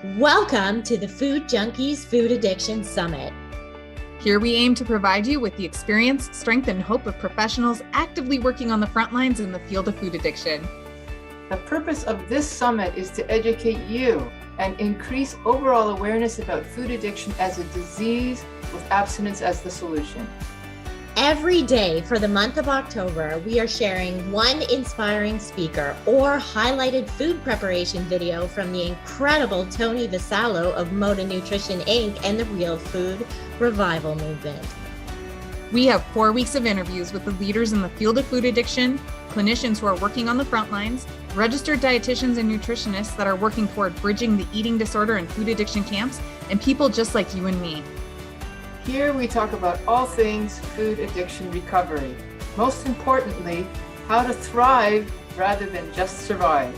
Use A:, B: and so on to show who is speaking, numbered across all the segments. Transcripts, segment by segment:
A: Welcome to the Food Junkies Food Addiction Summit.
B: Here we aim to provide you with the experience, strength, and hope of professionals actively working on the front lines in the field of food addiction.
C: The purpose of this summit is to educate you and increase overall awareness about food addiction as a disease with abstinence as the solution.
A: Every day for the month of October, we are sharing one inspiring speaker or highlighted food preparation video from the incredible Tony Vassallo of Moda Nutrition Inc. and the Real Food Revival Movement.
B: We have 4 weeks of interviews with the leaders in the field of food addiction, clinicians who are working on the front lines, registered dietitians and nutritionists that are working toward bridging the eating disorder and food addiction camps, and people just like you and me.
C: Here we talk about all things food addiction recovery. Most importantly, how to thrive rather than just survive.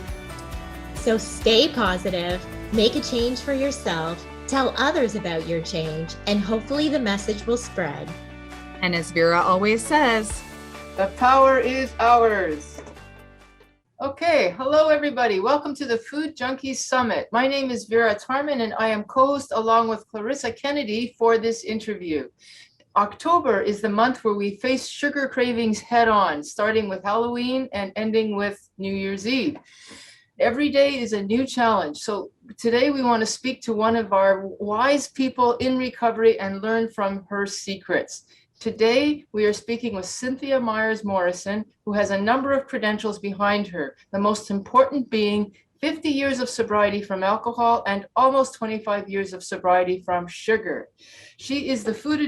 A: So stay positive, make a change for yourself, tell others about your change, and hopefully the message will spread.
B: And as Vera always says,
C: the power is ours. Okay, hello everybody. Welcome to the Food Junkies Summit. My name is Vera Tarman and I am co-host along with Clarissa Kennedy for this interview. October is the month where we face sugar cravings head on, starting with Halloween and ending with New Year's Eve. Every day is a new challenge. So today we want to speak to one of our wise people in recovery and learn from her secrets. Today, we are speaking with Cynthia Myers-Morrison, who has a number of credentials behind her, the most important being 50 years of sobriety from alcohol and almost 25 years of sobriety from sugar. She is a food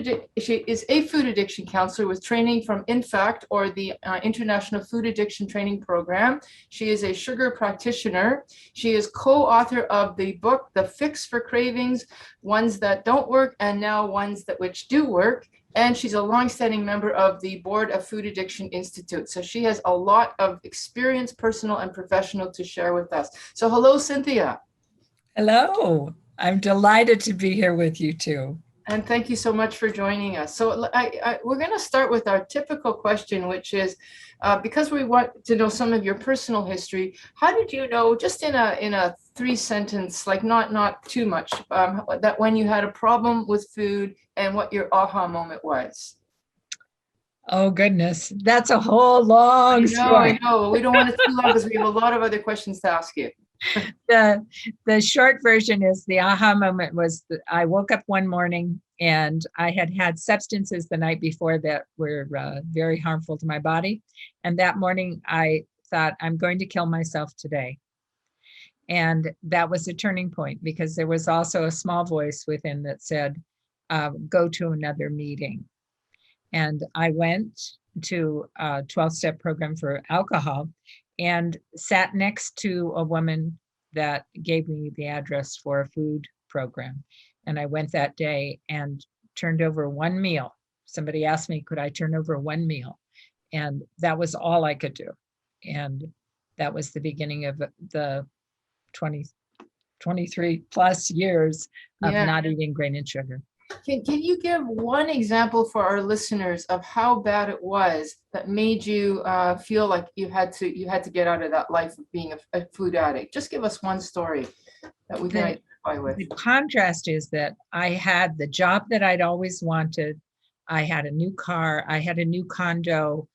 C: addiction counselor with training from INFACT, or the International Food Addiction Training Program. She is a sugar practitioner. She is co-author of the book, The Fix for Cravings, Ones That Don't Work and Now Ones That Which Do Work. And she's a longstanding member of the Board of Food Addiction Institute. So she has a lot of experience, personal and professional, to share with us. So hello, Cynthia.
D: Hello. I'm delighted to be here with you too.
C: And thank you so much for joining us. So we're going to start with our typical question, which is, because we want to know some of your personal history, how did you know, just in a 3-sentence, like not too much, that when you had a problem with food and what your aha moment was?
D: Oh goodness, that's a whole long story.
C: I know. We don't want it too long because we have a lot of other questions to ask you.
D: The short version is the aha moment was that I woke up one morning and I had substances the night before that were very harmful to my body. And that morning I thought, I'm going to kill myself today. And that was a turning point, because there was also a small voice within that said, go to another meeting. And I went to a 12-step program for alcohol and sat next to a woman that gave me the address for a food program. And I went that day and turned over one meal. Somebody asked me, could I turn over one meal? And that was all I could do. And that was the beginning of the 23 plus years of not eating grain and sugar.
C: Can you give one example for our listeners of how bad it was that made you feel like you had to get out of that life of being a food addict? Just give us one story that we can identify with.
D: The contrast is that I had the job that I'd always wanted. I had a new car. I had a new condo.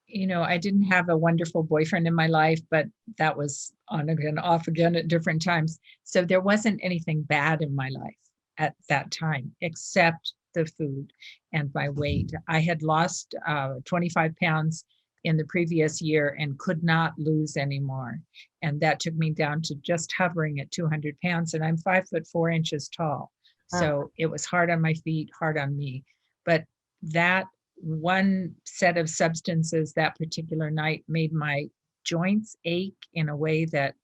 D: You know, I didn't have a wonderful boyfriend in my life, but that was on again, off again at different times. So there wasn't anything bad in my life at that time, except the food and my weight. I had lost 25 pounds in the previous year and could not lose anymore. And that took me down to just hovering at 200 pounds. And I'm 5'4" tall. So it was hard on my feet, hard on me. But that one set of substances that particular night made my joints ache in a way that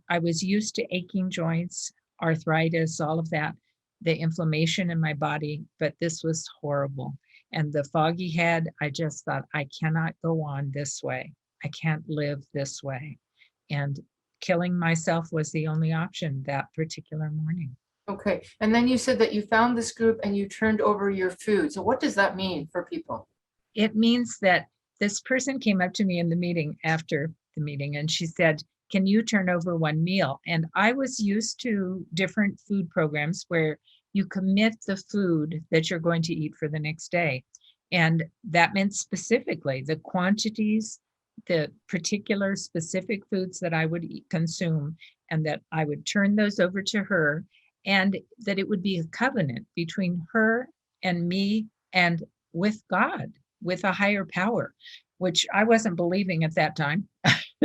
D: I was used to aching joints, arthritis, all of that, the inflammation in my body, but this was horrible. And the foggy head, I just thought, I cannot go on this way. I can't live this way. And killing myself was the only option that particular morning.
C: Okay. And then you said that you found this group and you turned over your food. So what does that mean for people?
D: It means that this person came up to me in the meeting after the meeting and she said, can you turn over one meal? And I was used to different food programs where you commit the food that you're going to eat for the next day. And that meant specifically the quantities, the particular specific foods that I would consume, and that I would turn those over to her, and that it would be a covenant between her and me and with God, with a higher power, which I wasn't believing at that time.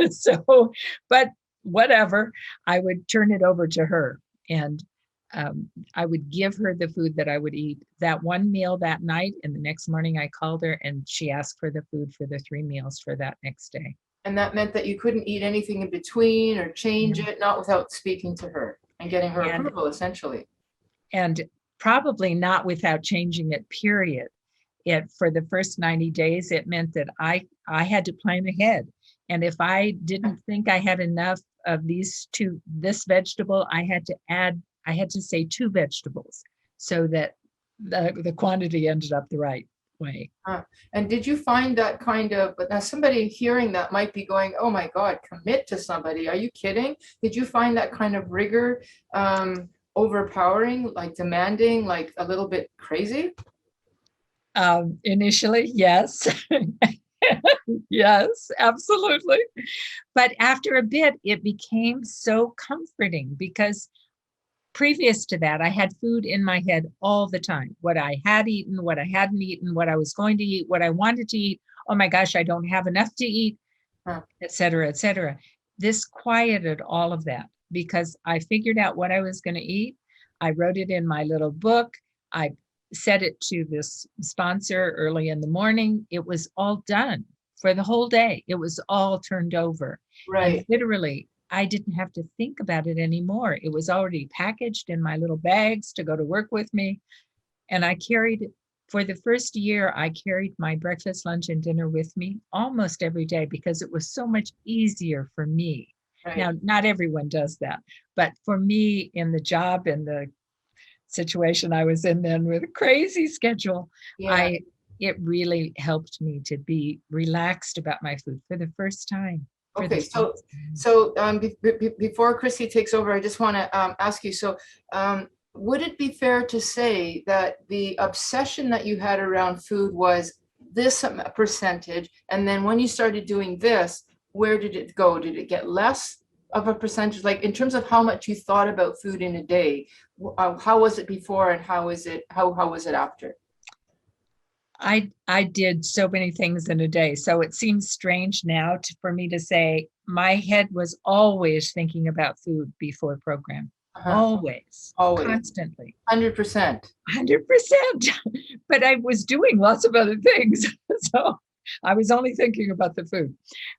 D: So, but whatever, I would turn it over to her, and I would give her the food that I would eat that one meal that night. And the next morning I called her and she asked for the food for the 3 meals for that next day.
C: And that meant that you couldn't eat anything in between or change
D: Mhm.
C: it, not without speaking to her and getting her
D: And
C: approval, essentially.
D: and probably not without changing it, period. It for the first 90 days, it meant that I had to plan ahead. And if I didn't think I had enough of this vegetable, I had to say 2 vegetables so that the quantity ended up the right way.
C: And did you find that kind of, but now somebody hearing that might be going, oh my God, commit to somebody. Are you kidding? Did you find that kind of rigor overpowering, like demanding, like a little bit crazy?
D: Initially, yes. Yes, absolutely. But after a bit, it became so comforting because previous to that, I had food in my head all the time. What I had eaten, what I hadn't eaten, what I was going to eat, what I wanted to eat. Oh my gosh, I don't have enough to eat, et cetera, et cetera. This quieted all of that because I figured out what I was going to eat. I wrote it in my little book. I set it to this sponsor early in the morning. It was all done for the whole day. It was all turned over. And
C: Right.
D: literally, I didn't have to think about it anymore. It was already packaged in my little bags to go to work with me. And for the first year, I carried my breakfast, lunch, and dinner with me almost every day because it was so much easier for me.
C: Right.
D: Now, not everyone does that, but for me in the job, in the situation I was in then with a crazy schedule,
C: Yeah.
D: it really helped me to be relaxed about my food for the first time.
C: Okay, so before Chrissy takes over, I just want to ask you, so would it be fair to say that the obsession that you had around food was this percentage, and then when you started doing this, where did it go? Did it get less of a percentage? Like in terms of how much you thought about food in a day, how was it before and how was it after?
D: I did so many things in a day. So it seems strange now for me to say my head was always thinking about food before program. Always, constantly.
C: 100%.
D: 100%. But I was doing lots of other things. So I was only thinking about the food.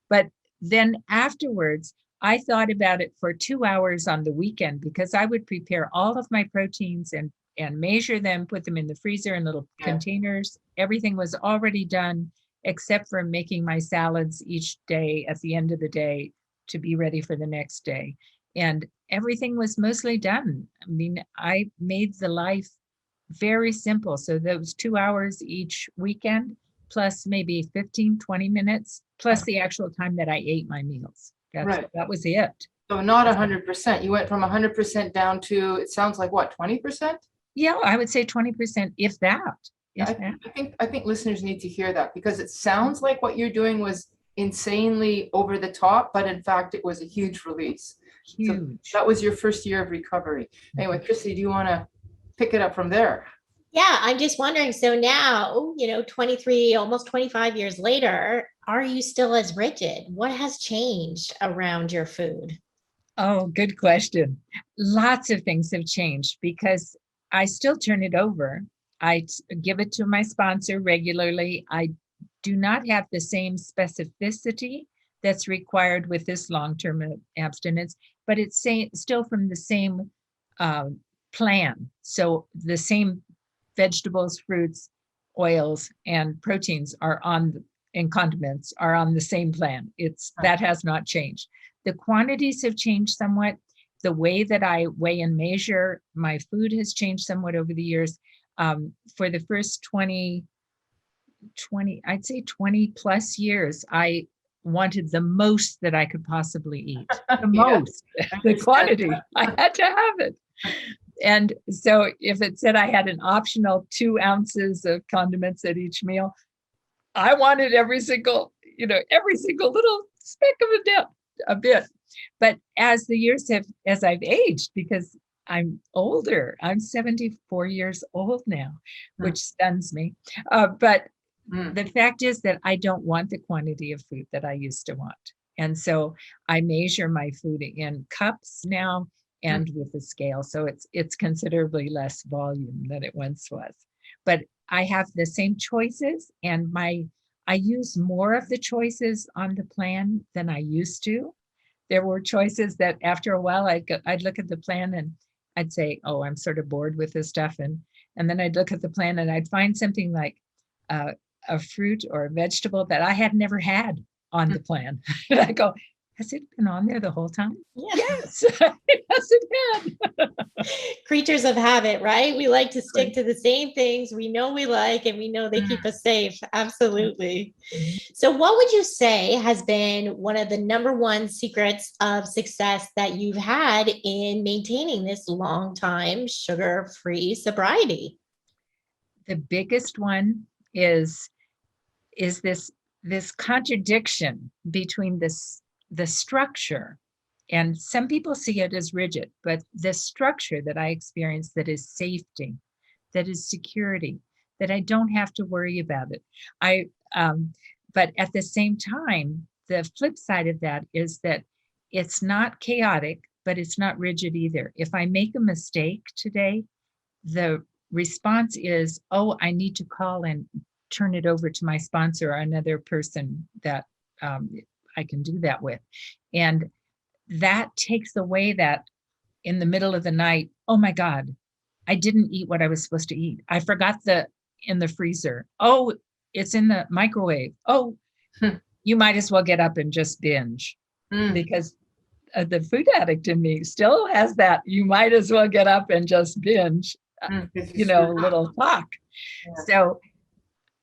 D: But then afterwards, I thought about it for 2 hours on the weekend because I would prepare all of my proteins and measure them, put them in the freezer in little containers. Everything was already done except for making my salads each day at the end of the day to be ready for the next day. And everything was mostly done. I mean, I made the life very simple. So those 2 hours each weekend, plus maybe 15, 20 minutes, plus the actual time that I ate my meals. That was it.
C: So not 100%. You went from 100% down to, it sounds like what, 20%?
D: Yeah, I would say 20%, if that.
C: I think listeners need to hear that because it sounds like what you're doing was insanely over the top, but in fact, it was a huge release.
D: Huge.
C: So that was your first year of recovery. Anyway, Chrissy, do you want to pick it up from there?
A: Yeah, I'm just wondering. So now, 23, almost 25 years later, are you still as rigid? What has changed around your food?
D: Oh, good question. Lots of things have changed because I still turn it over. I give it to my sponsor regularly. I do not have the same specificity that's required with this long-term abstinence, but it's still from the same plan. So the same vegetables, fruits, oils, and proteins and condiments are on the same plan. That has not changed. The quantities have changed somewhat. The way that I weigh and measure my food has changed somewhat over the years. For the first 20, I'd say 20 plus years, I wanted the most that I could possibly eat. The
C: Yeah,
D: most, the quantity. I had to have it. And so if it said I had an optional 2 ounces of condiments at each meal, I wanted every single little speck of a bit. But as the years as I've aged, because I'm older, I'm 74 years old now, which stuns me. But the fact is that I don't want the quantity of food that I used to want. And so I measure my food in cups now and with a scale. So it's considerably less volume than it once was. But I have the same choices, and I use more of the choices on the plan than I used to. There were choices that after a while I'd look at the plan and I'd say, oh, I'm sort of bored with this stuff. And then I'd look at the plan and I'd find something like a fruit or a vegetable that I had never had on the plan. And I go, has it been on there the whole time?
A: Yeah.
D: Yes, yes, it had.
A: Creatures of habit, right? We like to stick to the same things we know we like, and we know they keep us safe. Absolutely. So what would you say has been one of the number one secrets of success that you've had in maintaining this long time sugar-free sobriety?
D: The biggest one is this contradiction between the structure, and some people see it as rigid, but the structure that I experience, that is safety, that is security, that I don't have to worry about it. But at the same time, the flip side of that is that it's not chaotic, but it's not rigid either. If I make a mistake today, the response is, oh, I need to call and turn it over to my sponsor or another person that I can do that with. And that takes away that in the middle of the night, oh my God, I didn't eat what I was supposed to eat. I forgot in the freezer. Oh, it's in the microwave. Oh, you might as well get up and just binge, because the food addict in me still has that. You might as well get up and just binge, little talk. Yeah. So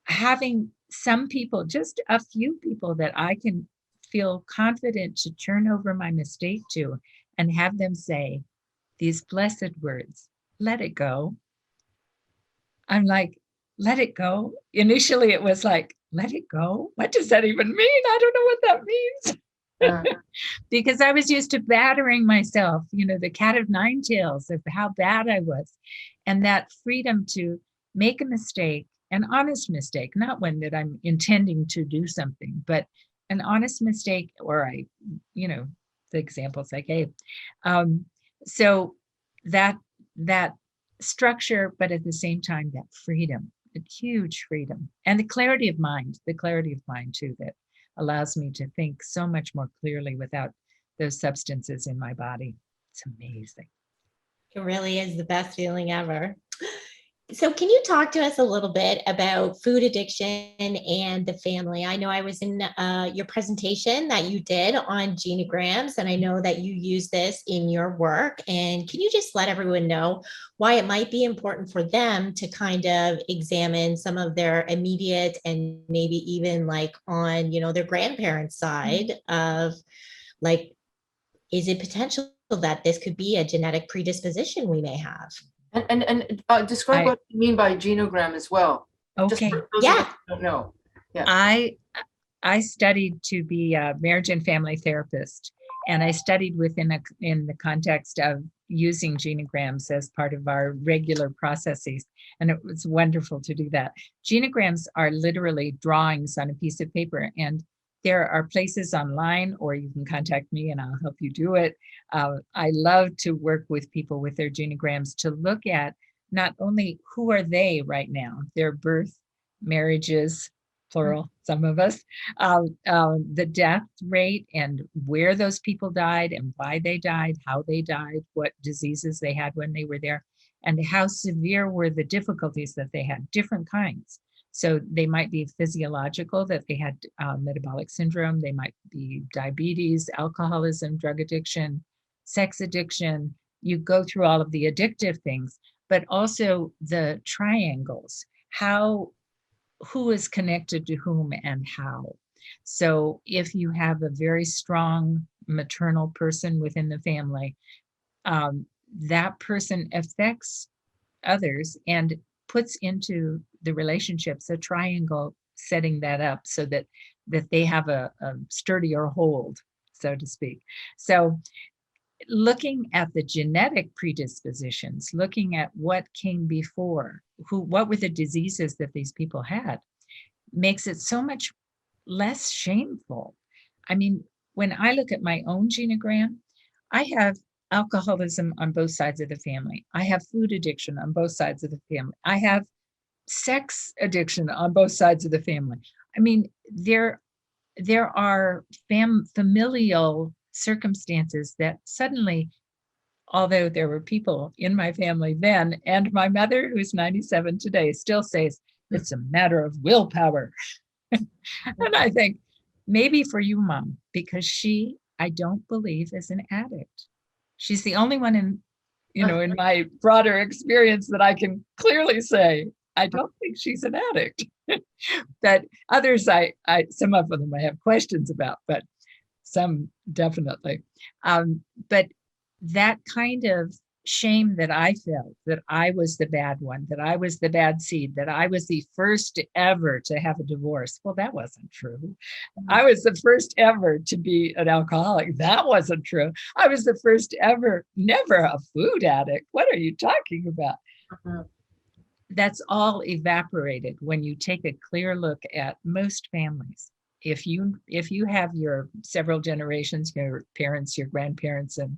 D: having some people, just a few people that I can feel confident to turn over my mistake to and have them say these blessed words, let it go. I'm like, let it go. Initially, it was like, let it go. What does that even mean? I don't know what that means. Because I was used to battering myself, the cat of nine tails of how bad I was. And that freedom to make a mistake, an honest mistake, not one that I'm intending to do something, but an honest mistake, or the examples I gave. So that structure, but at the same time, that freedom, a huge freedom, and the clarity of mind too, that allows me to think so much more clearly without those substances in my body. It's amazing.
A: It really is the best feeling ever. So can you talk to us a little bit about food addiction and the family? I know I was in your presentation that you did on genograms, and I know that you use this in your work. And can you just let everyone know why it might be important for them to kind of examine some of their immediate and maybe even like on, their grandparents' side of like, is it potential that this could be a genetic predisposition we may have?
C: And describe what you mean by genogram as well.
D: Okay.
A: Yeah.
C: I don't know. Yeah.
D: I studied to be a marriage and family therapist, and I studied in the context of using genograms as part of our regular processes, and it was wonderful to do that. Genograms are literally drawings on a piece of paper, and there are places online, or you can contact me and I'll help you do it. I love to work with people with their genograms to look at not only who are they right now, their birth, marriages, plural, some of us, the death rate and where those people died and why they died, how they died, what diseases they had when they were there, and how severe were the difficulties that they had, different kinds. So they might be physiological, that they had metabolic syndrome. They might be diabetes, alcoholism, drug addiction, sex addiction. You go through all of the addictive things, but also the triangles, who is connected to whom and how. So if you have a very strong maternal person within the family, that person affects others and puts into the relationships a triangle, setting that up so that they have a sturdier hold, so to speak. So looking at the genetic predispositions, looking at what came before, what were the diseases that these people had, makes it so much less shameful. I mean, when I look at my own genogram, I have alcoholism on both sides of the family. I have food addiction on both sides of the family. I have sex addiction on both sides of the family. I mean, there are familial circumstances that suddenly, although there were people in my family then, and my mother, who's 97 today, still says it's a matter of willpower. And I think maybe for you, Mom, because I don't believe is an addict. She's the only one in my broader experience that I can clearly say, I don't think she's an addict. That others, some of them I have questions about, but some definitely. But that kind of shame that I felt, that I was the bad one, that I was the bad seed, that I was the first ever to have a divorce. Well, that wasn't true. I was the first ever to be an alcoholic. That wasn't true. I was the first ever, never a food addict. What are you talking about?
C: Mhm.
D: That's all evaporated when you take a clear look at most families. If you have your several generations, your parents, your grandparents, and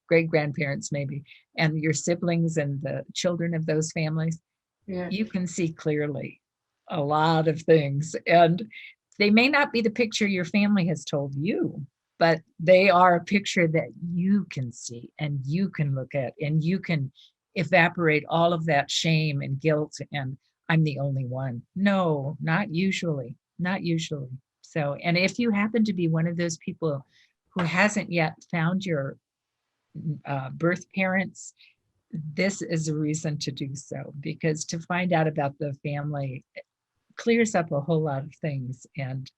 D: great grandparents maybe, and your siblings and the children of those families,
C: Yeah.
D: you can see clearly a lot of things. And they may not be the picture your family has told you, but they are a picture that you can see and you can look at, and you can evaporate all of that shame and guilt and I'm the only one. No, not usually, not usually. So, and if you happen to be one of those people who hasn't yet found your birth parents, this is a reason to do so, because to find out about the family clears up a whole lot of things and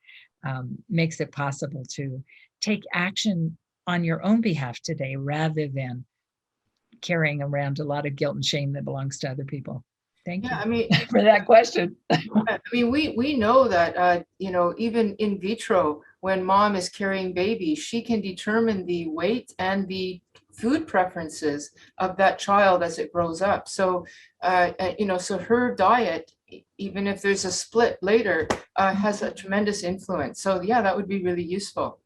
D: makes it possible to take action on your own behalf today rather than carrying around a lot of guilt and shame that belongs to other people. Thank
C: Yeah, I
D: you
C: mean,
D: for that question.
C: we know that, even in vitro, when mom is carrying baby, she can determine the weight and the food preferences of that child as it grows up. So, so her diet, even if there's a split later, has a tremendous influence. So yeah, that would be really useful.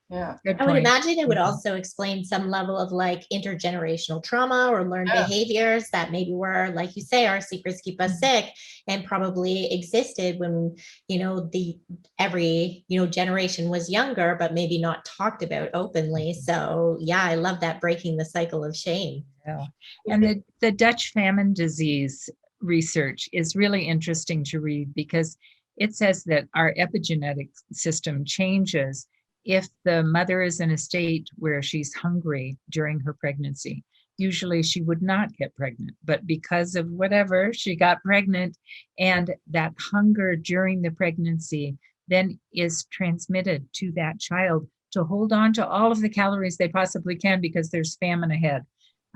C: Yeah.
D: Good
A: I would
D: point.
A: imagine it would
D: Mhm.
A: also explain some level of like intergenerational trauma or learned
C: Yeah.
A: behaviors that maybe were, like you say, our secrets keep us sick, and probably existed when, the every, generation was younger, but maybe not talked about openly. So yeah, I love that, breaking the cycle of shame.
D: Yeah. And the Dutch famine disease research is really interesting to read because it says that our epigenetic system changes if the mother is in a state where she's hungry during her pregnancy. Usually she would not get pregnant, but because of whatever, she got pregnant, and that hunger during the pregnancy then is transmitted to that child to hold on to all of the calories they possibly can because there's famine ahead.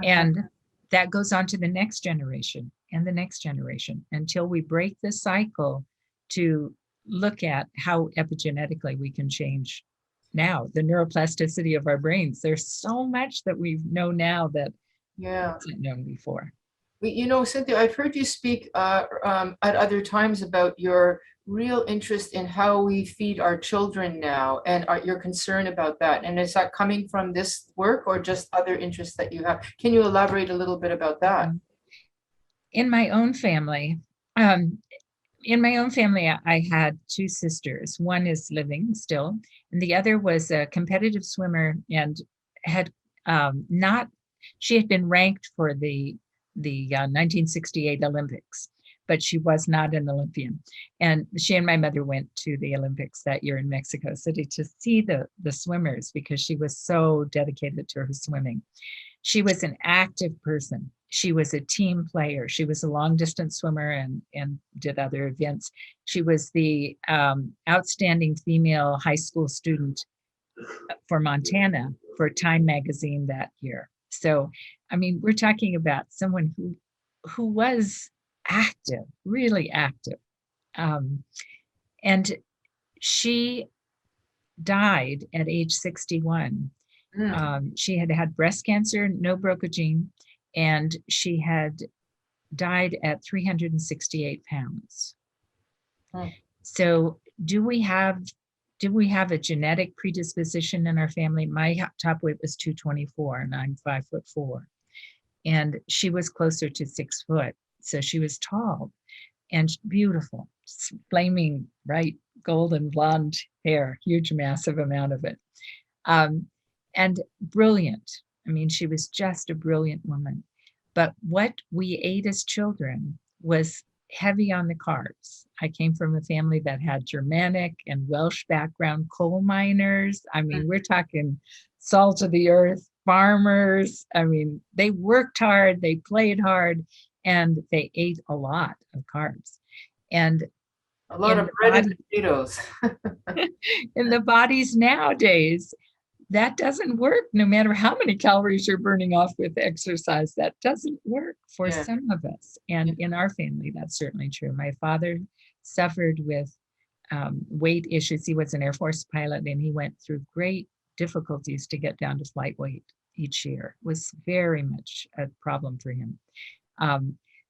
D: And that goes on to the next generation and the next generation until we break the cycle to look at how epigenetically we can change now the neuroplasticity of our brains. There's so much that we know now that
C: Yeah.
D: wasn't known before.
C: Cynthia, I've heard you speak at other times about your real interest in how we feed our children now and your concern about that. And is that coming from this work or just other interests that you have? Can you elaborate a little bit about that?
D: In my own family, um, I had two sisters. One is living still, and the other was a competitive swimmer and had not. She had been ranked for the 1968 Olympics, but she was not an Olympian. And she and my mother went to the Olympics that year in Mexico City to see the swimmers because she was so dedicated to her swimming. She was an active person. she was a team player. She was a long distance swimmer and did other events. She was the outstanding female high school student for Montana for Time magazine that year. So, I mean, we're talking about someone who was active, really active. And she died at age 61. She had had breast cancer, no BRCA gene, and she had died at 368 pounds. So do we have a genetic predisposition in our family? My top weight was 224 and I'm 5'4". And she was closer to 6 foot. So she was tall and beautiful, flaming bright golden blonde hair, huge, massive amount of it. And brilliant. I mean, she was just a brilliant woman. But what we ate as children was heavy on the carbs. I came from a family that had Germanic and Welsh background, coal miners. I mean, we're talking salt of the earth, farmers. I mean, they worked hard, they played hard, and they ate a lot of carbs. And
C: a lot of bread and potatoes.
D: In the bodies nowadays, that doesn't work. No matter how many calories you're burning off with exercise, that doesn't work for some of us. And in our family, that's certainly true. My father suffered with weight issues. He was an Air Force pilot, and he went through great difficulties to get down to flight weight each year. It was very much a problem for him.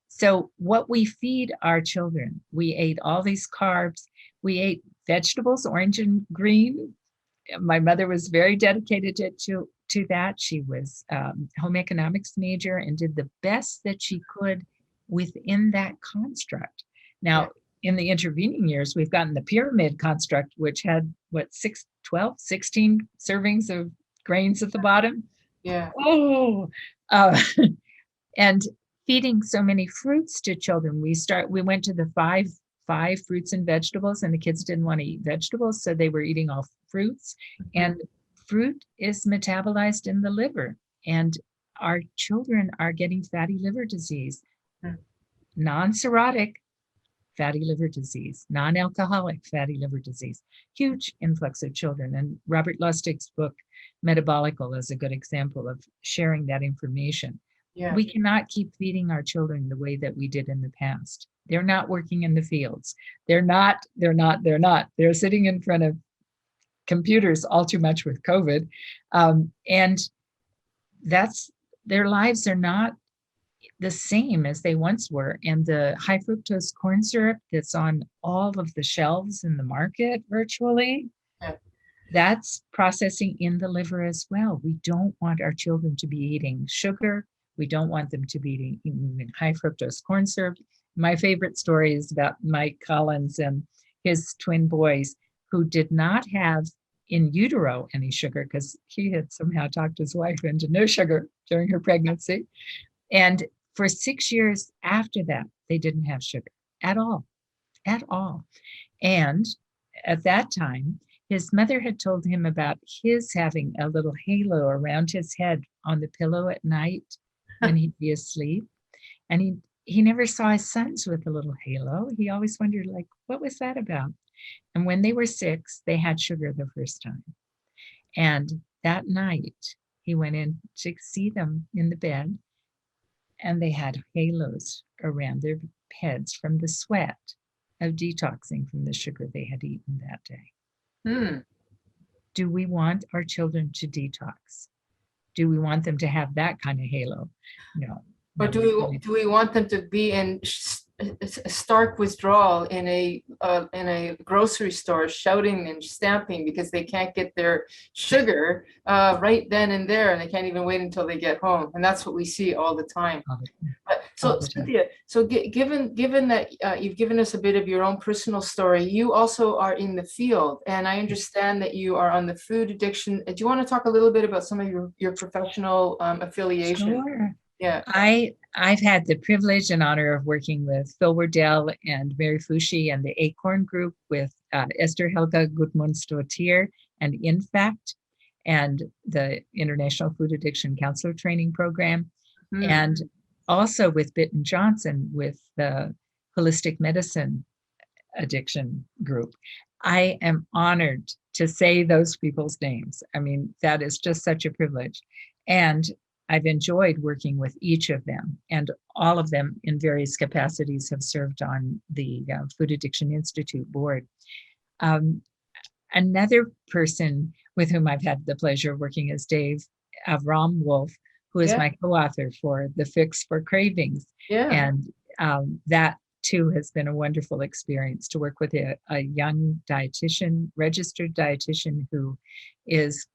D: So what we feed our children, we ate all these carbs, we ate vegetables, orange and green. My mother was very dedicated to that. She was home economics major and did the best that she could within that construct. Now, in the intervening years, we've gotten the pyramid construct, which had 16 servings of grains at the bottom.
C: Yeah.
D: Oh, and feeding so many fruits to children. We went to the five fruits and vegetables, and the kids didn't want to eat vegetables, so they were eating all fruits. And fruit is metabolized in the liver, and our children are getting fatty liver disease, non-cirrhotic fatty liver disease, non-alcoholic fatty liver disease, huge influx of children. And Robert Lustig's book, Metabolical, is a good example of sharing that information.
C: Yeah.
D: We cannot keep feeding our children the way that we did in the past. They're not working in the fields. They're not. They're sitting in front of computers all too much with COVID. And their lives are not the same as they once were. And the high fructose corn syrup that's on all of the shelves in the market virtually, that's processing in the liver as well. We don't want our children to be eating sugar. We don't want them to be eating high fructose corn syrup. My favorite story is about Mike Collins and his twin boys who did not have in utero any sugar because he had somehow talked his wife into no sugar during her pregnancy. And for 6 years after that, they didn't have sugar at all. And at that time, his mother had told him about his having a little halo around his head on the pillow at night when he'd be asleep. And he never saw his sons with a little halo. He always wondered, like, what was that about? And when they were 6, they had sugar the first time. And that night, he went in to see them in the bed, and they had halos around their heads from the sweat of detoxing from the sugar they had eaten that day. Do we want our children to detox? Do we want them to have that kind of halo? No.
C: Or do we want them to be in a stark withdrawal in a grocery store, shouting and stamping because they can't get their sugar right then and there, and they can't even wait until they get home? And that's what we see all the time. So Cynthia, given that you've given us a bit of your own personal story, you also are in the field, and I understand that you are on the food addiction. Do you want to talk a little bit about some of your professional affiliation?
D: Sure.
C: Yeah.
D: I've had the privilege and honor of working with Phil Wardell and Mary Fushi and the Acorn Group with Esther Helga Gudmundsdottir and InFact and the International Food Addiction Counselor Training Program. And also with Bitten Johnson, with the holistic medicine addiction group. I am honored to say those people's names. I mean, that is just such a privilege. And I've enjoyed working with each of them, and all of them in various capacities have served on the Food Addiction Institute board. Another person with whom I've had the pleasure of working is Dave Avram Wolf, who is my co-author for The Fix for Cravings. And that too has been a wonderful experience to work with a young dietitian, registered dietitian, who is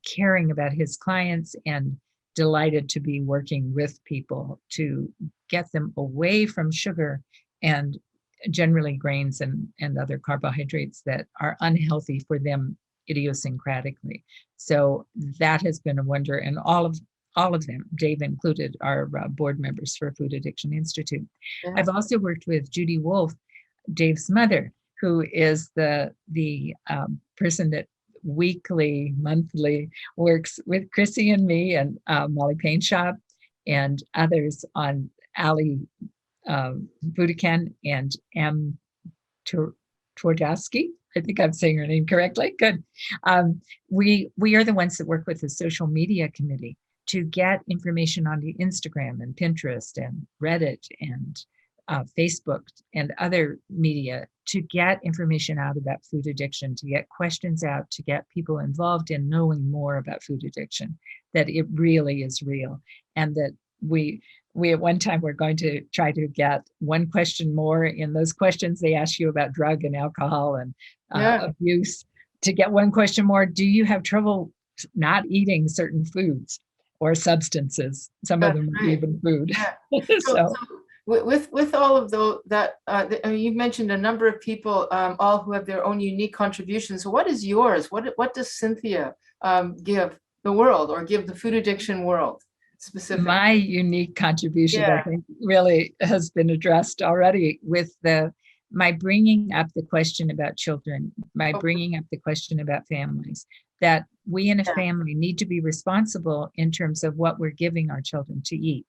D: caring about his clients and delighted to be working with people to get them away from sugar and generally grains and other carbohydrates that are unhealthy for them idiosyncratically. So that has been a wonder, and all of them, Dave included, are board members for Food Addiction Institute. I've also worked with Judy Wolf, Dave's mother, who is the person that weekly, monthly works with Chrissy and me and Molly Pain Shop and others on Ali Budikan and M. Twardowski. I think I'm saying her name correctly. Good. We are the ones that work with the social media committee to get information on the Instagram and Pinterest and Reddit and Facebook and other media to get information out about food addiction, to get questions out, to get people involved in knowing more about food addiction, that it really is real. And that we at one time were going to try to get one question more in those questions they ask you about drug and alcohol and abuse, to get one question more. Do you have trouble not eating certain foods or substances? Some of them are even food.
C: So with all of that, you mentioned a number of people, all who have their own unique contributions. So what is yours? What does Cynthia give the world, or give the food addiction world specifically?
D: My unique contribution, I think, really has been addressed already with my bringing up the question about children, my bringing up the question about families, that we in a family need to be responsible in terms of what we're giving our children to eat,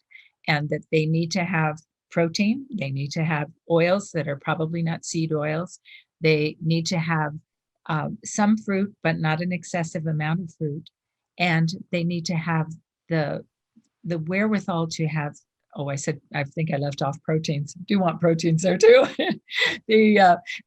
D: and that they need to have protein, they need to have oils that are probably not seed oils, they need to have some fruit, but not an excessive amount of fruit, and they need to have the wherewithal to have, I think I left off proteins. Do want proteins there too.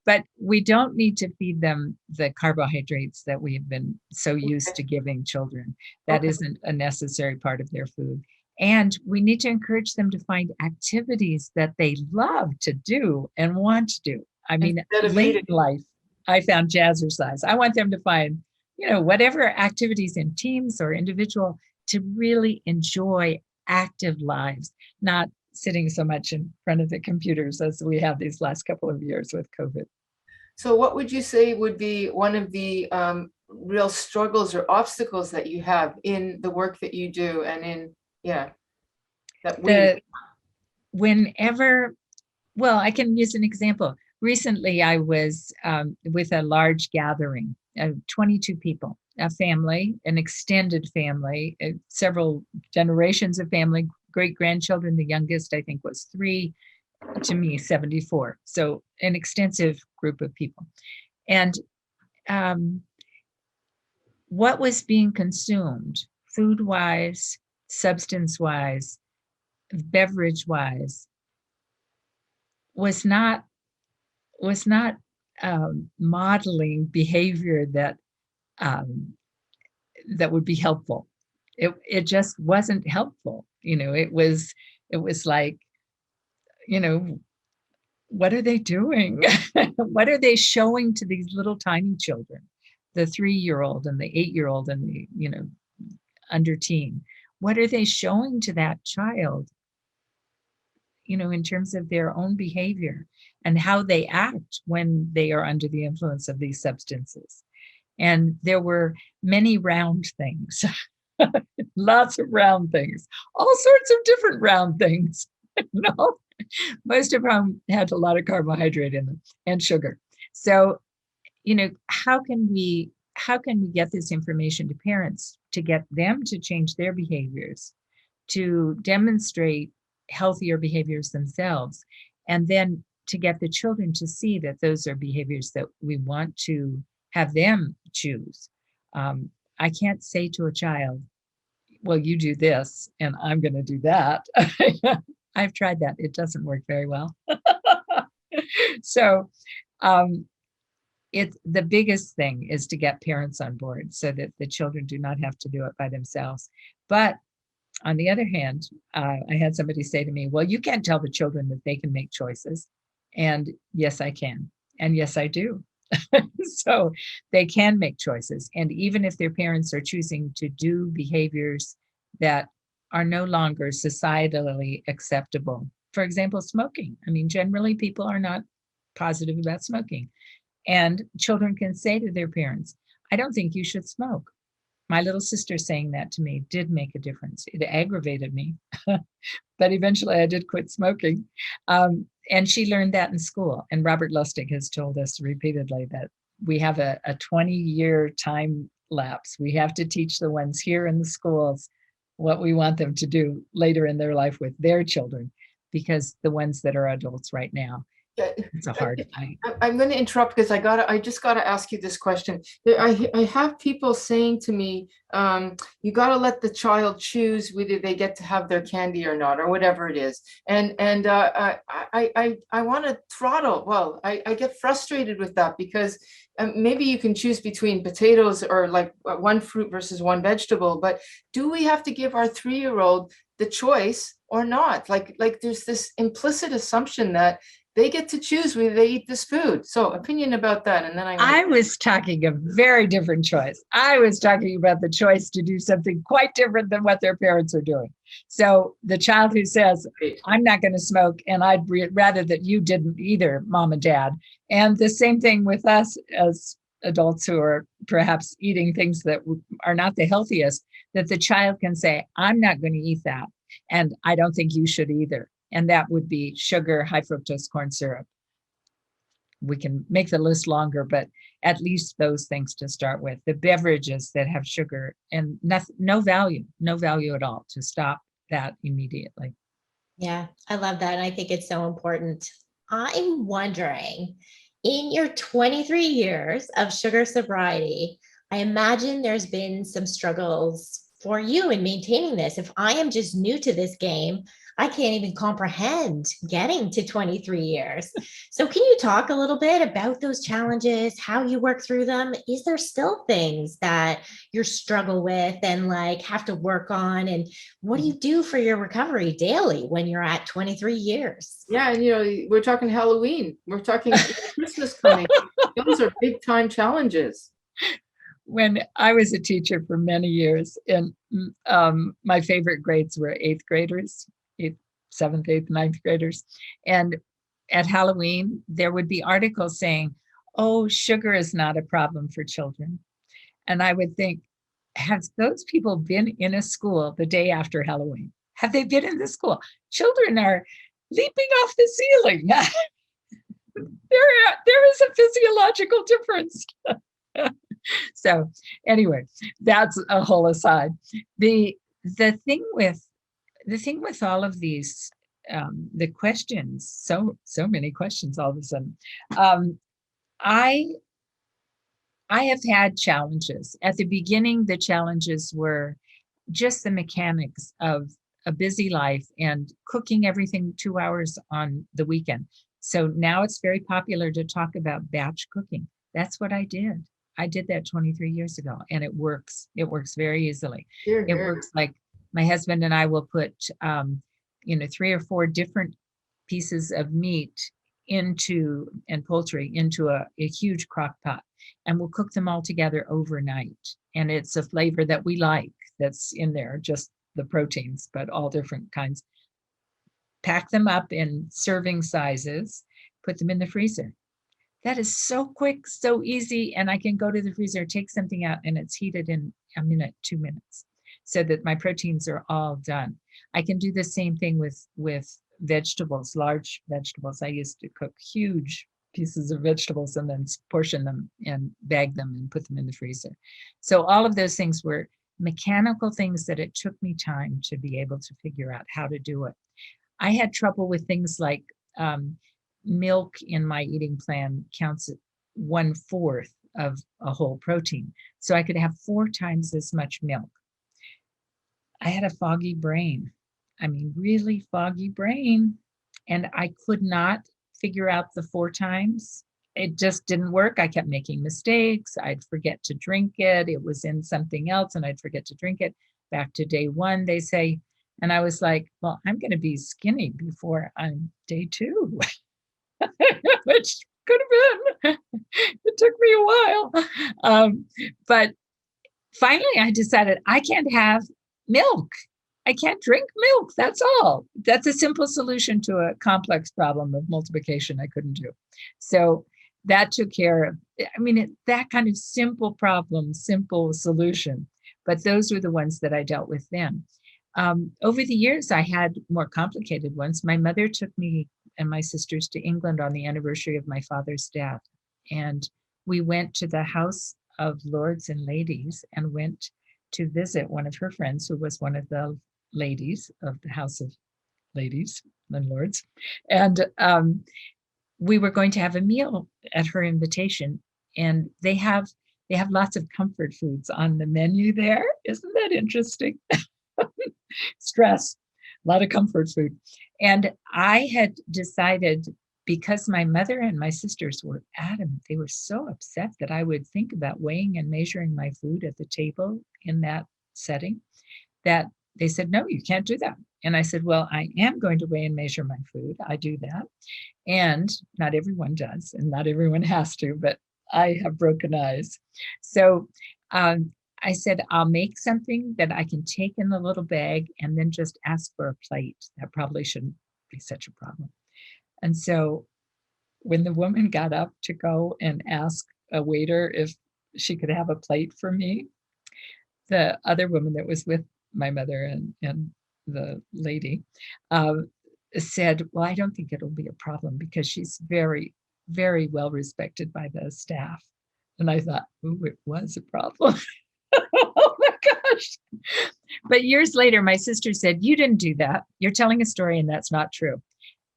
D: But we don't need to feed them the carbohydrates that we have been so used to giving children. That isn't a necessary part of their food. And we need to encourage them to find activities that they love to do and want to do. I mean, late in life, I found jazzercise. I want them to find, whatever activities in teams or individual, to really enjoy active lives, not sitting so much in front of the computers as we have these last couple of years with COVID.
C: So what would you say would be one of the real struggles or obstacles that you have in the work that you do, and in,
D: I can use an example. Recently, I was with a large gathering of 22 people, a family, an extended family, several generations of family, great-grandchildren. The youngest, I think, was 3, to me, 74. So an extensive group of people. And what was being consumed, food-wise, substance-wise, beverage-wise, was not modeling behavior that would be helpful. It just wasn't helpful. It was like, what are they doing? What are they showing to these little tiny children, the 3-year-old and the 8-year-old and the, under teen? What are they showing to that child, in terms of their own behavior and how they act when they are under the influence of these substances? And there were many round things, lots of round things, all sorts of different round things, most of them had a lot of carbohydrate in them and sugar. So, how can we get this information to parents to get them to change their behaviors, to demonstrate healthier behaviors themselves. And then to get the children to see that those are behaviors that we want to have them choose. I can't say to a child, well, you do this and I'm going to do that. I've tried that. It doesn't work very well. So it's the biggest thing is to get parents on board so that the children do not have to do it by themselves. But on the other hand, I had somebody say to me, well, you can't tell the children that they can make choices. And yes, I can. And yes, I do. So they can make choices. And even if their parents are choosing to do behaviors that are no longer societally acceptable, for example, smoking. I mean, generally people are not positive about smoking. And children can say to their parents, I don't think you should smoke. My little sister saying that to me did make a difference. It aggravated me, but eventually I did quit smoking. And she learned that in school. And Robert Lustig has told us repeatedly that we have a 20-year time lapse. We have to teach the ones here in the schools what we want them to do later in their life with their children, because the ones that are adults right now, it's a hard fight.
C: I'm going to interrupt because I just gotta ask you this question. I have people saying to me, you gotta let the child choose whether they get to have their candy or not, or whatever it is. And I want to throttle. Well, I get frustrated with that because maybe you can choose between potatoes or like one fruit versus one vegetable, but do we have to give our 3-year-old the choice or not? Like there's this implicit assumption that they get to choose whether they eat this food. So opinion about that. And then
D: I was talking a very different choice. I was talking about the choice to do something quite different than what their parents are doing. So the child who says, I'm not going to smoke, and I'd rather that you didn't either, mom and dad. And the same thing with us as adults who are perhaps eating things that are not the healthiest, that the child can say, I'm not going to eat that. And I don't think you should either. And that would be sugar, high fructose corn syrup. We can make the list longer, but at least those things to start with. The beverages that have sugar and no value at all, to stop that immediately.
A: Yeah, I love that. And I think it's so important. I'm wondering, in your 23 years of sugar sobriety, I imagine there's been some struggles for you in maintaining this. If I am just new to this game, I can't even comprehend getting to 23 years. So can you talk a little bit about those challenges, how you work through them? Is there still things that you struggle with and like have to work on? And what do you do for your recovery daily when you're at 23 years?
C: Yeah, and we're talking Halloween, we're talking Christmas coming. Those are big time challenges.
D: When I was a teacher for many years, and my favorite grades were 8th graders, 7th, 8th, 9th graders. And at Halloween, there would be articles saying, oh, sugar is not a problem for children. And I would think, have those people been in a school the day after Halloween? Have they been in the school? Children are leaping off the ceiling. There is a physiological difference. So anyway, that's a whole aside. The thing with all of these, the questions, so many questions all of a sudden. I have had challenges. At the beginning, the challenges were just the mechanics of a busy life and cooking everything 2 hours on the weekend. So now it's very popular to talk about batch cooking. That's what I did. I did that 23 years ago, and it works. It works very easily. It works like my husband and I will put, 3 or 4 different pieces of meat and poultry into a huge crock pot, and we'll cook them all together overnight. And it's a flavor that we like that's in there, just the proteins, but all different kinds. Pack them up in serving sizes, put them in the freezer. That is so quick, so easy. And I can go to the freezer, take something out, and it's heated in a minute, 2 minutes, so that my proteins are all done. I can do the same thing with vegetables, large vegetables. I used to cook huge pieces of vegetables and then portion them and bag them and put them in the freezer. So all of those things were mechanical things that it took me time to be able to figure out how to do it. I had trouble with things like milk in my eating plan counts at 1/4 of a whole protein. So I could have 4 times as much milk. I had a foggy brain. I mean, really foggy brain. And I could not figure out the 4 times. It just didn't work. I kept making mistakes. I'd forget to drink it. It was in something else and I'd forget to drink it. Back to day 1, they say. And I was like, well, I'm going to be skinny before I'm day 2, which could have been. It took me a while. But finally, I decided I can't have milk. I can't drink milk. That's all. That's a simple solution to a complex problem of multiplication I couldn't do. So that took care of, I mean, that kind of simple problem, simple solution. But those were the ones that I dealt with then. Over the years, I had more complicated ones. My mother took me and my sisters to England on the anniversary of my father's death. And we went to the House of Lords and Ladies and went to visit one of her friends who was one of the ladies of the House of Ladies and Lords. And we were going to have a meal at her invitation. And they have lots of comfort foods on the menu there. Isn't that interesting? Stress, a lot of comfort food. And I had decided, because my mother and my sisters were adamant, they were so upset that I would think about weighing and measuring my food at the table in that setting, that they said, no, you can't do that. And I said, well, I am going to weigh and measure my food. I do that. And not everyone does, and not everyone has to, but I have broken eyes. So I said, I'll make something that I can take in the little bag and then just ask for a plate. That probably shouldn't be such a problem. And so when the woman got up to go and ask a waiter if she could have a plate for me, the other woman that was with my mother and the lady said, well, I don't think it'll be a problem because she's very, very well respected by the staff. And I thought, oh, it was a problem. Oh my gosh. But years later, my sister said, you didn't do that. You're telling a story and that's not true.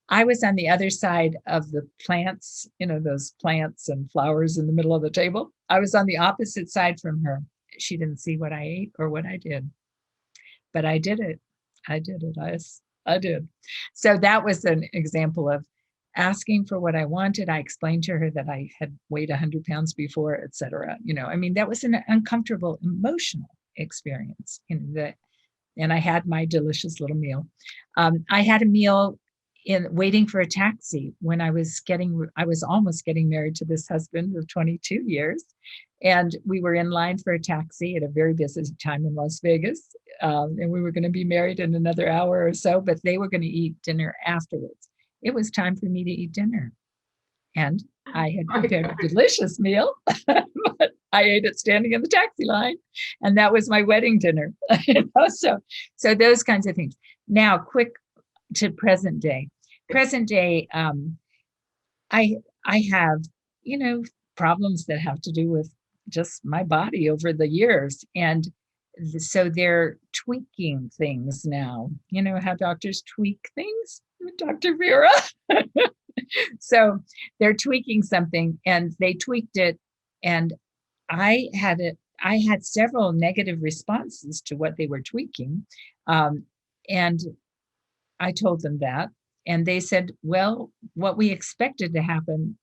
D: I was on the other side of the plants, those plants and flowers in the middle of the table. I was on the opposite side from her. She didn't see what I ate or what I did, but I did it. I did it. I did. So that was an example of asking for what I wanted. I explained to her that I had weighed 100 pounds before, et cetera. That was an uncomfortable emotional experience. And I had my delicious little meal. I had a meal in waiting for a taxi when I was almost getting married to this husband of 22 years. And we were in line for a taxi at a very busy time in Las Vegas. And we were going to be married in another hour or so, but they were going to eat dinner afterwards. It was time for me to eat dinner. And I had prepared a delicious meal, but I ate it standing in the taxi line. And that was my wedding dinner. So those kinds of things. Now, quick to present day. Present day, I have, problems that have to do with just my body over the years. And so they're tweaking things now. You know how doctors tweak things, Dr. Vera? So they're tweaking something and they tweaked it. And I had several negative responses to what they were tweaking. And I told them that. And they said, well, what we expected to happen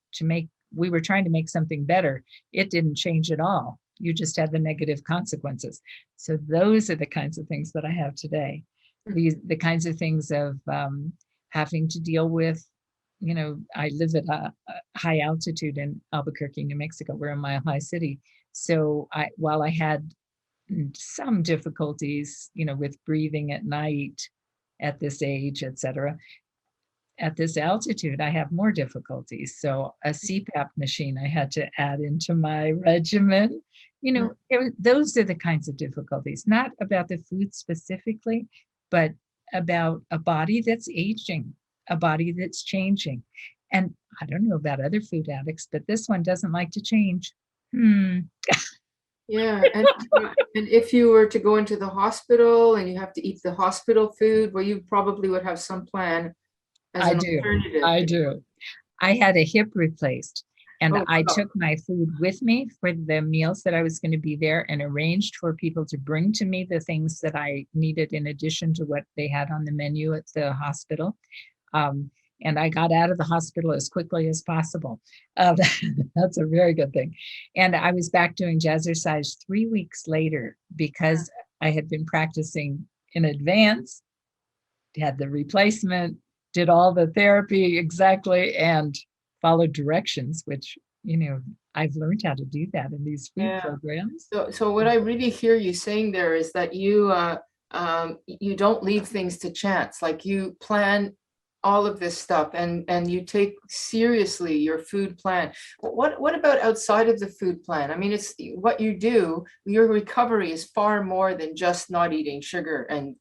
D: we were trying to make something better. It didn't change at all. You just had the negative consequences. So those are the kinds of things that I have today. The kinds of things of having to deal with, I live at a high altitude in Albuquerque, New Mexico. We're a mile high city. So while I had some difficulties, with breathing at night at this age, et cetera, at this altitude, I have more difficulties. So a CPAP machine I had to add into my regimen. Those are the kinds of difficulties, not about the food specifically, but about a body that's aging, a body that's changing. And I don't know about other food addicts, but this one doesn't like to change.
C: Yeah, and if you were to go into the hospital and you have to eat the hospital food, well, you probably would have some plan as
D: I
C: an
D: do.
C: alternative.
D: I do. I had a hip replaced and
C: Oh,
D: I
C: wow.
D: took my food with me for the meals that I was going to be there and arranged for people to bring to me the things that I needed in addition to what they had on the menu at the hospital. Um, and I got out of the hospital as quickly as possible. Uh, that's a very good thing. And I was back doing jazzercise 3 weeks later because I had been practicing in advance, had the replacement, did all the therapy exactly, and followed directions, which, I've learned how to do that in these food
C: Yeah.
D: programs.
C: So what I really hear you saying there is that you don't leave things to chance. Like you plan all of this stuff and you take seriously your food plan. What about outside of the food plan? I mean, it's what you do. Your recovery is far more than just not eating sugar and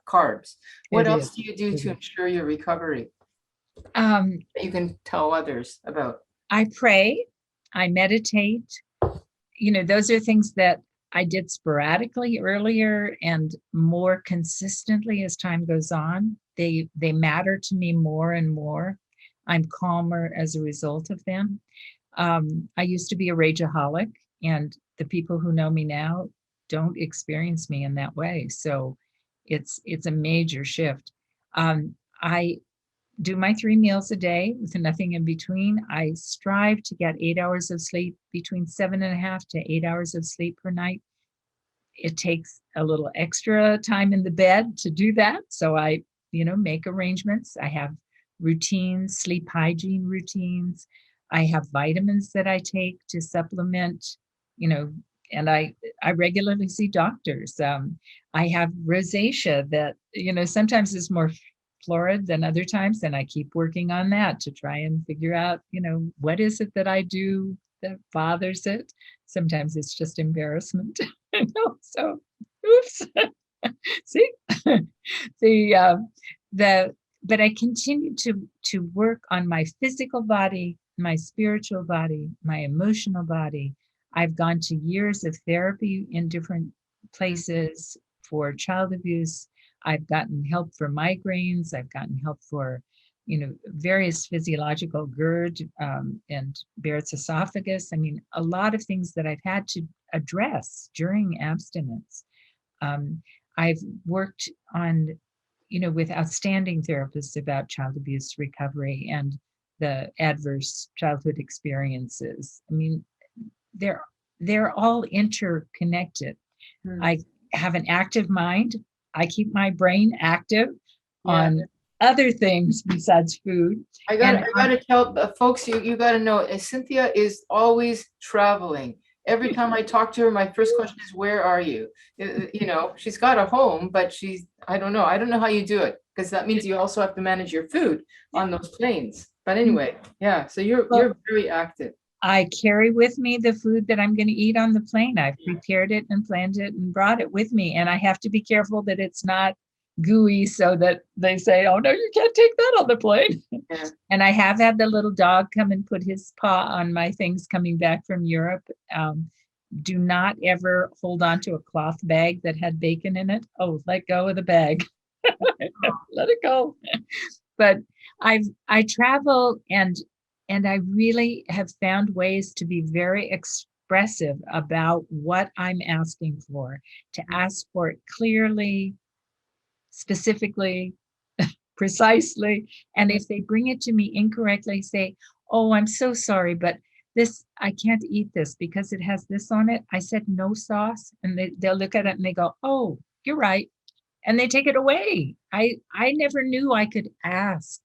C: carbs. What
D: It
C: else
D: is.
C: do you do
D: It
C: to
D: is.
C: ensure your recovery
D: Um,
C: that you can tell others about?
D: I pray, I meditate. Those are things that I did sporadically earlier and more consistently as time goes on. They matter to me more and more. I'm calmer as a result of them. I used to be a rageaholic, and the people who know me now don't experience me in that way. So it's a major shift. I do my 3 meals a day with nothing in between. I strive to get 8 hours of sleep, between 7.5 to 8 hours of sleep per night. It takes a little extra time in the bed to do that. So I, make arrangements. I have routines, sleep hygiene routines. I have vitamins that I take to supplement, you know, and I regularly see doctors. I have rosacea that, sometimes is more florid than other times, and I keep working on that to try and figure out, what is it that I do that bothers it. Sometimes it's just embarrassment. So oops. See, the the but I continue to work on my physical body, my spiritual body, my emotional body. I've gone to years of therapy in different places for child abuse. I've gotten help for migraines. I've gotten help for, various physiological GERD and Barrett's esophagus. I mean, a lot of things that I've had to address during abstinence. Um, I've worked on, with outstanding therapists about child abuse recovery and the adverse childhood experiences. I mean, they're they're all interconnected.
C: Hmm.
D: I have an active mind. I keep my brain active
C: Yeah.
D: on other things besides food.
C: I
D: And
C: gotta tell folks, you gotta know, Cynthia is always traveling. Every time I talk to her, my first question is, where are you? She's got a home, but I don't know. I don't know how you do it, because that means you also have to manage your food on those planes. But anyway, yeah, so
D: well,
C: you're very active.
D: I carry with me the food that I'm going to eat on the plane. I've prepared it and planned it and brought it with me. And I have to be careful that it's not gooey so that they say, oh, no, you can't take that on the plane.
C: Yeah.
D: And I have had the little dog come and put his paw on my things coming back from Europe. Do not ever hold on to a cloth bag that had bacon in it. Oh, let go of the bag. Let it go. But I travel and I really have found ways to be very expressive about what I'm asking for, to ask for it clearly, specifically, precisely. And if they bring it to me incorrectly, say, oh, I'm so sorry, but this, I can't eat this because it has this on it. I said no sauce. And they'll look at it and they go, oh, you're right. And they take it away. I never knew I could ask.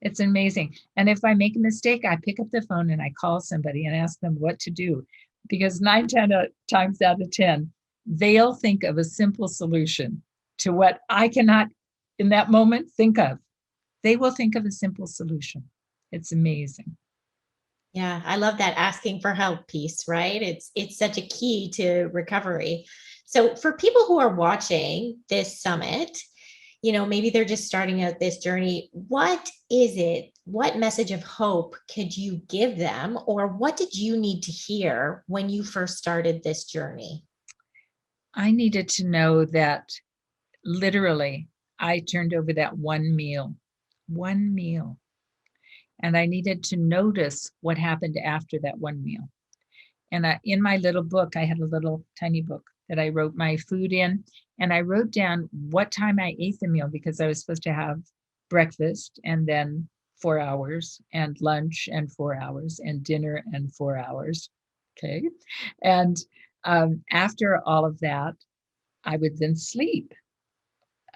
D: It's amazing. And if I make a mistake, I pick up the phone and I call somebody and ask them what to do. Because 9 times out of 10, they'll think of a simple solution to what I cannot in that moment think of. They will think of a simple solution. It's amazing.
A: Yeah, I love that asking for help piece, right? It's such a key to recovery. So for people who are watching this summit, maybe they're just starting out this journey. What is it? What message of hope could you give them? Or what did you need to hear when you first started this journey?
D: I needed to know that literally I turned over that one meal, and I needed to notice what happened after that one meal. And in my little book, I had a little tiny book that I wrote my food in, and I wrote down what time I ate the meal, because I was supposed to have breakfast and then 4 hours, and lunch and 4 hours, and dinner and 4 hours. Okay. And after all of that, I would then sleep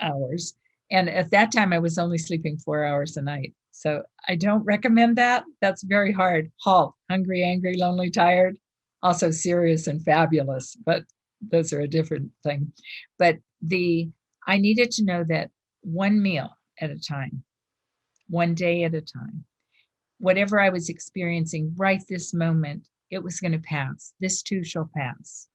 D: hours. And at that time, I was only sleeping 4 hours a night. So I don't recommend that. That's very hard. HALT, hungry, angry, lonely, tired. Also serious and fabulous, but those are a different thing. But I needed to know that one meal at a time, one day at a time, whatever I was experiencing right this moment, it was going to pass. This too shall pass.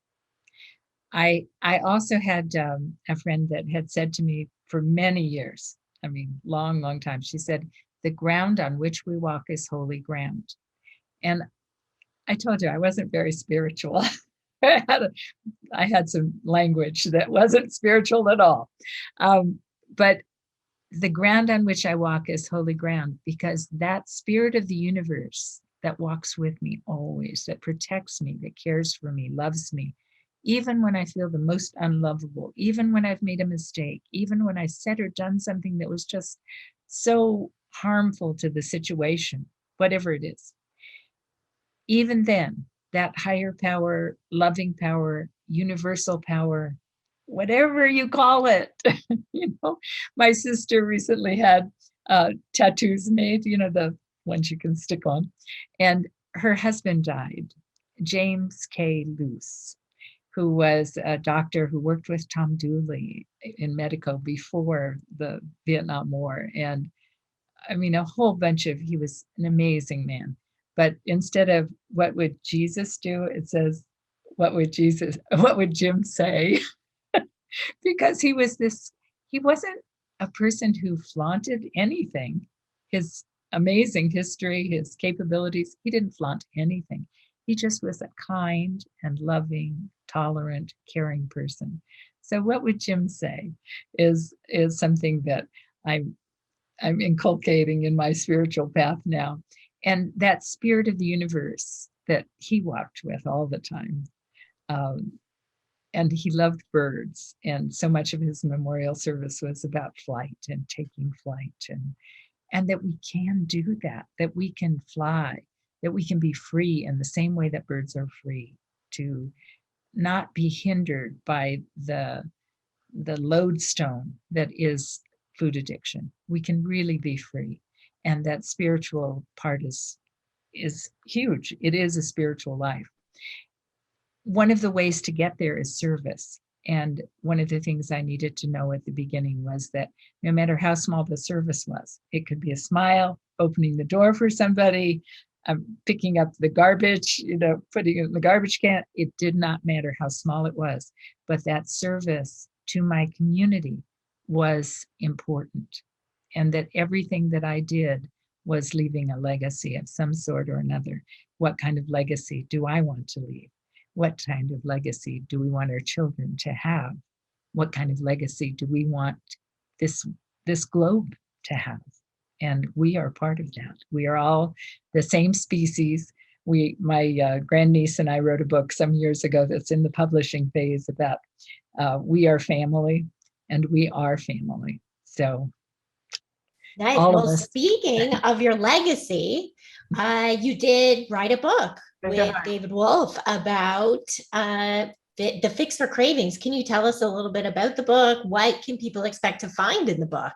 D: I also had a friend that had said to me for many years, I mean, long time, she said, the ground on which we walk is holy ground. And I told you I wasn't very spiritual. I had some language that wasn't spiritual at all. But the ground on which I walk is holy ground, because that spirit of the universe that walks with me always, that protects me, that cares for me, loves me, even when I feel the most unlovable, even when I've made a mistake, even when I said or done something that was just so harmful to the situation, whatever it is. Even then, that higher power, loving power, universal power, whatever you call it, my sister recently had tattoos made, the ones you can stick on, and her husband died, James K. Luce, who was a doctor who worked with Tom Dooley in Medico before the Vietnam War. And I mean, a whole bunch he was an amazing man. But instead of what would Jesus do, it says, what would Jim say? Because he wasn't a person who flaunted anything. His amazing history, his capabilities, he didn't flaunt anything. He just was a kind and loving, tolerant, caring person. So what would Jim say is something that I'm inculcating in my spiritual path now. And that spirit of the universe that he walked with all the time. And he loved birds. And so much of his memorial service was about flight and taking flight. And that we can do that we can fly, that we can be free in the same way that birds are free, to not be hindered by the lodestone that is food addiction. We can really be free. And that spiritual part is huge. It is a spiritual life. One of the ways to get there is service. And one of the things I needed to know at the beginning was that no matter how small the service was, it could be a smile, opening the door for somebody, picking up the garbage, putting it in the garbage can. It did not matter how small it was, but that service to my community was important. And that everything that I did was leaving a legacy of some sort or another. What kind of legacy do I want to leave? What kind of legacy do we want our children to have? What kind of legacy do we want this globe to have? And we are part of that. We are all the same species. My grandniece and I wrote a book some years ago that's in the publishing phase about we are family, and we are family. So
A: nice. Well, speaking of your legacy, you did write a book with David Wolf about the Fix for Cravings. Can you tell us a little bit about the book? What can people expect to find in the book?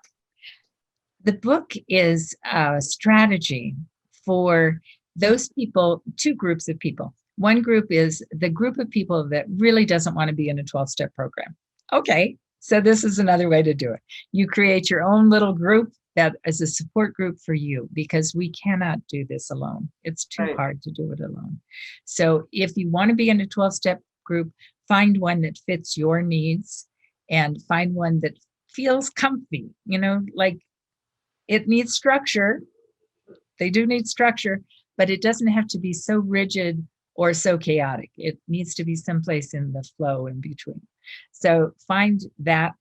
D: The book is a strategy for those people, two groups of people. One group is the group of people that really doesn't want to be in a 12-step program. Okay, so this is another way to do it. You create your own little group that is a support group for you, because we cannot do this alone. It's too hard to do it alone. So if you want to be in a 12-step group, find one that fits your needs, and find one that feels comfy, like it needs structure. They do need structure, but it doesn't have to be so rigid or so chaotic. It needs to be someplace in the flow in between. So find that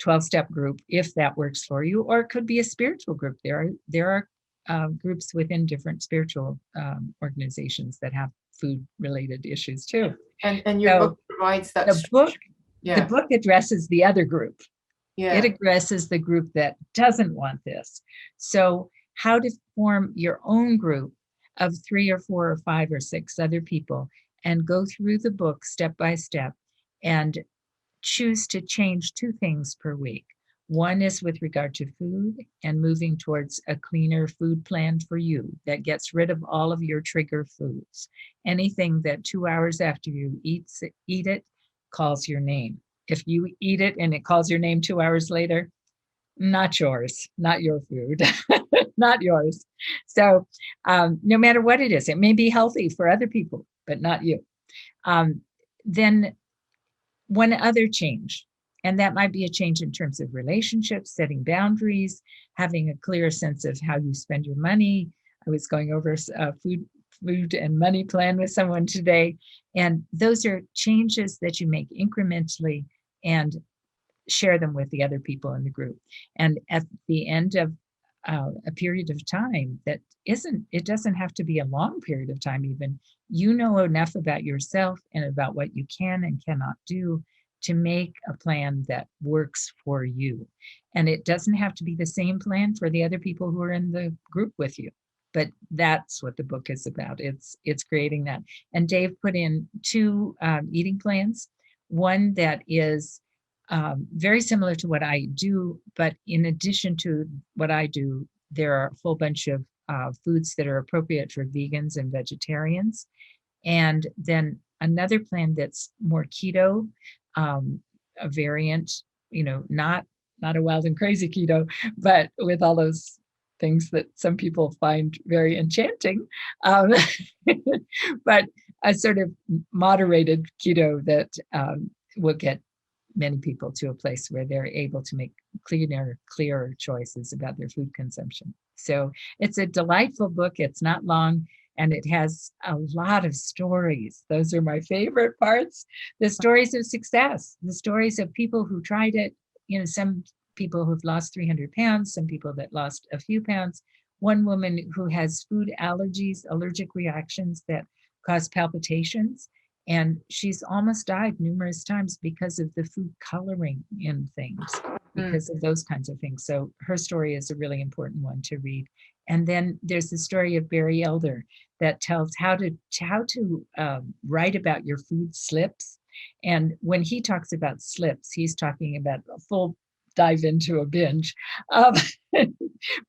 D: 12-step group if that works for you, or it could be a spiritual group. There are groups within different spiritual organizations that have food related issues too.
C: And your book provides that
D: the book
C: Yeah.
D: the book addresses the other group.
C: Yeah.
D: It addresses the group that doesn't want this. So how to form your own group of 3 or 4 or 5 or 6 other people, and go through the book step by step and choose to change 2 things per week. One is with regard to food and moving towards a cleaner food plan for you that gets rid of all of your trigger foods. Anything that 2 hours after you eat it calls your name. If you eat it and it calls your name 2 hours later, not yours, not your food, not yours. So no matter what it is, it may be healthy for other people, but not you. Then one other change, and that might be a change in terms of relationships, setting boundaries, having a clear sense of how you spend your money. I was going over a food and money plan with someone today, and those are changes that you make incrementally and share them with the other people in the group. And at the end of a period of time it doesn't have to be a long period of time even, you know enough about yourself and about what you can and cannot do to make a plan that works for you. And it doesn't have to be the same plan for the other people who are in the group with you. But that's what the book is about. It's creating that. And Dave put in 2 eating plans. One that is very similar to what I do, but in addition to what I do, there are a whole bunch of foods that are appropriate for vegans and vegetarians. And then another plan that's more keto, a variant, not a wild and crazy keto, but with all those things that some people find very enchanting, but a sort of moderated keto that will get many people to a place where they're able to make clearer choices about their food consumption. So it's a delightful book. It's not long, and it has a lot of stories. Those are my favorite parts. The stories of success, the stories of people who tried it. Some people who've lost 300 pounds, some people that lost a few pounds. One woman who has food allergies, allergic reactions that cause palpitations. And she's almost died numerous times because of the food coloring in things, because of those kinds of things. So her story is a really important one to read. And then there's the story of Barry Elder that tells how to write about your food slips. And when he talks about slips, he's talking about a full dive into a binge,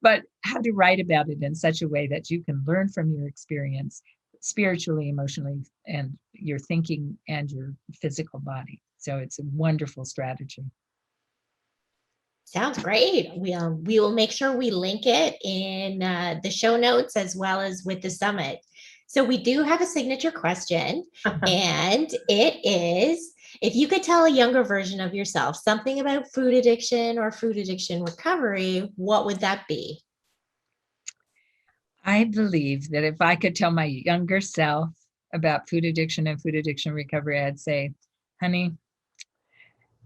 D: but how to write about it in such a way that you can learn from your experience spiritually, emotionally, and your thinking and your physical body. So it's a wonderful strategy.
A: Sounds great. We will make sure we link it in the show notes as well as with the summit. So we do have a signature question, and it is, if you could tell a younger version of yourself something about food addiction or food addiction recovery, what would that be?
D: I believe that if I could tell my younger self about food addiction and food addiction recovery, I'd say, honey,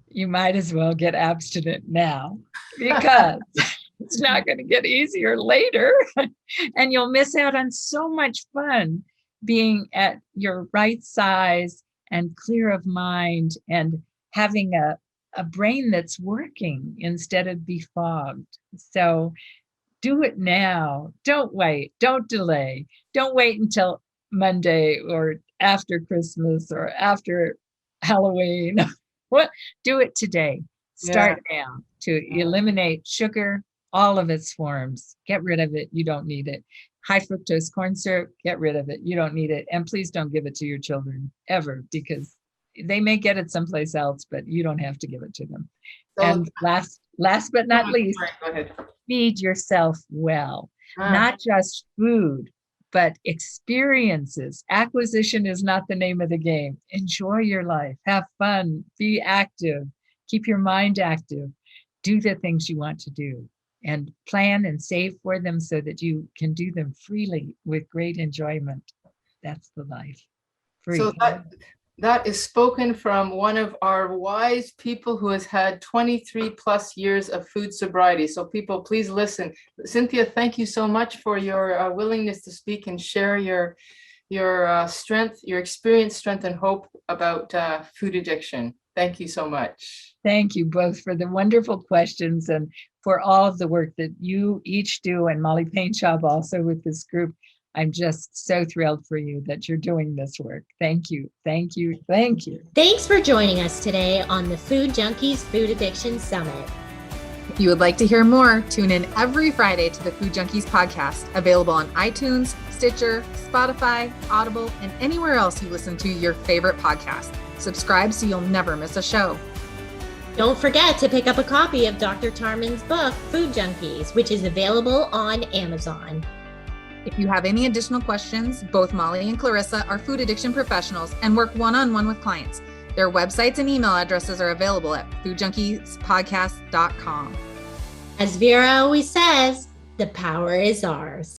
D: you might as well get abstinent now, because it's not going to get easier later. And you'll miss out on so much fun being at your right size and clear of mind and having a brain that's working instead of befogged. So do it now. Don't wait. Don't delay. Don't wait until Monday or after Christmas or after Halloween. Do it today. Start now to eliminate sugar, all of its forms. Get rid of it. You don't need it. High fructose corn syrup, get rid of it. You don't need it. And please don't give it to your children ever, because they may get it someplace else, but you don't have to give it to them. So, and last but not least,
C: go ahead.
D: Feed yourself well, not just food, but experiences. Acquisition is not the name of the game. Enjoy your life, have fun, be active, keep your mind active. do the things you want to do and plan and save for them so that you can do them freely with great enjoyment. That's the life. Free.
C: So that is spoken from one of our wise people who has had 23 plus years of food sobriety. So people, please listen. Cynthia, thank you so much for your willingness to speak and share your strength, your experience, strength, and hope about food addiction. Thank you so much.
D: Thank you both for the wonderful questions and for all of the work that you each do, and Molly Paintshaw also with this group. I'm just so thrilled for you that you're doing this work. Thank you, thank you, thank you.
A: Thanks for joining us today on the Food Junkies Food Addiction Summit.
B: If you would like to hear more, tune in every Friday to the Food Junkies podcast, available on iTunes, Stitcher, Spotify, Audible, and anywhere else you listen to your favorite podcast. Subscribe so you'll never miss a show.
A: Don't forget to pick up a copy of Dr. Tarman's book, Food Junkies, which is available on Amazon.
B: If you have any additional questions, both Molly and Clarissa are food addiction professionals and work one-on-one with clients. Their websites and email addresses are available at foodjunkiespodcast.com.
A: As Vera always says, the power is ours.